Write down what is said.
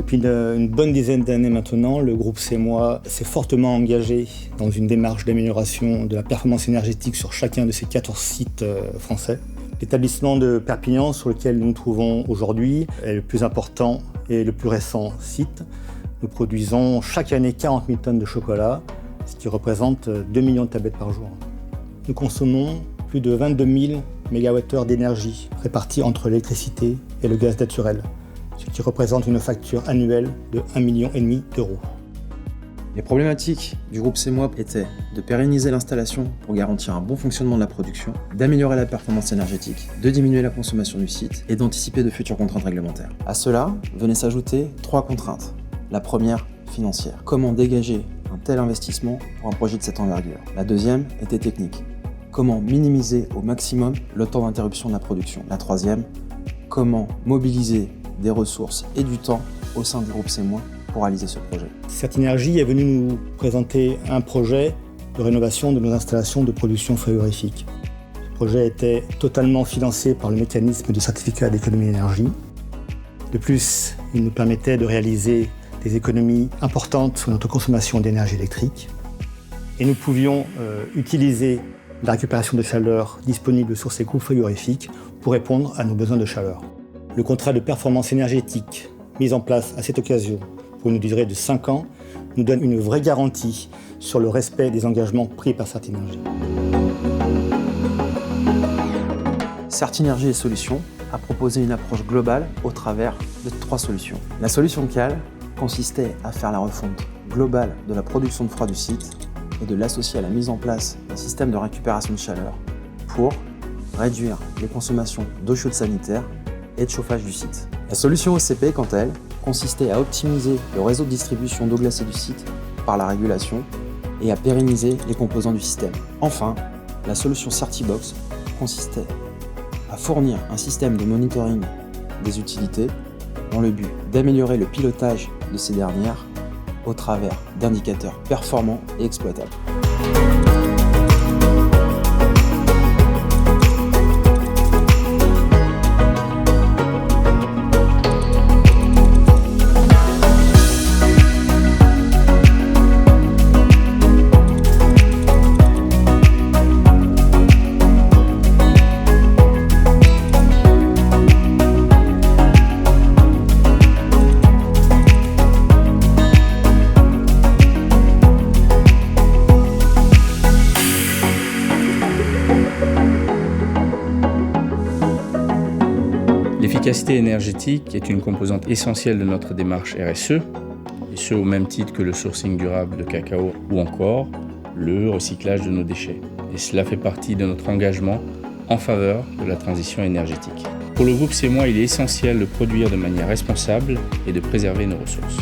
Depuis une bonne dizaine d'années maintenant, le groupe CEMOI s'est fortement engagé dans une démarche d'amélioration de la performance énergétique sur chacun de ses 14 sites français. L'établissement de Perpignan, sur lequel nous nous trouvons aujourd'hui, est le plus important et le plus récent site. Nous produisons chaque année 40 000 tonnes de chocolat, ce qui représente 2 millions de tablettes par jour. Nous consommons plus de 22 000 MWh d'énergie répartis entre l'électricité et le gaz naturel, ce qui représente une facture annuelle de 1,5 million d'euros. Les problématiques du groupe CEMOI étaient de pérenniser l'installation pour garantir un bon fonctionnement de la production, d'améliorer la performance énergétique, de diminuer la consommation du site et d'anticiper de futures contraintes réglementaires. À cela venaient s'ajouter 3 contraintes. La première, financière. Comment dégager un tel investissement pour un projet de cette envergure? La deuxième était technique. Comment minimiser au maximum le temps d'interruption de la production? La troisième, comment mobiliser des ressources et du temps au sein du groupe CEMOI pour réaliser ce projet. Certinergie est venu nous présenter un projet de rénovation de nos installations de production frigorifique. Ce projet était totalement financé par le mécanisme de certificat d'économie d'énergie. De plus, il nous permettait de réaliser des économies importantes sur notre consommation d'énergie électrique. Et nous pouvions utiliser la récupération de chaleur disponible sur ces groupes frigorifiques pour répondre à nos besoins de chaleur. Le contrat de performance énergétique mis en place à cette occasion pour une durée de 5 ans nous donne une vraie garantie sur le respect des engagements pris par Certinergie. Certinergie et Solutions a proposé une approche globale au travers de 3 solutions. La solution CAL consistait à faire la refonte globale de la production de froid du site et de l'associer à la mise en place d'un système de récupération de chaleur pour réduire les consommations d'eau chaude sanitaire et de chauffage du site. La solution OCP, quant à elle, consistait à optimiser le réseau de distribution d'eau glacée du site par la régulation et à pérenniser les composants du système. Enfin, la solution Certibox consistait à fournir un système de monitoring des utilités dans le but d'améliorer le pilotage de ces dernières au travers d'indicateurs performants et exploitables. L'efficacité énergétique est une composante essentielle de notre démarche RSE, et ce au même titre que le sourcing durable de cacao ou encore le recyclage de nos déchets. Et cela fait partie de notre engagement en faveur de la transition énergétique. Pour le groupe CEMOI, il est essentiel de produire de manière responsable et de préserver nos ressources.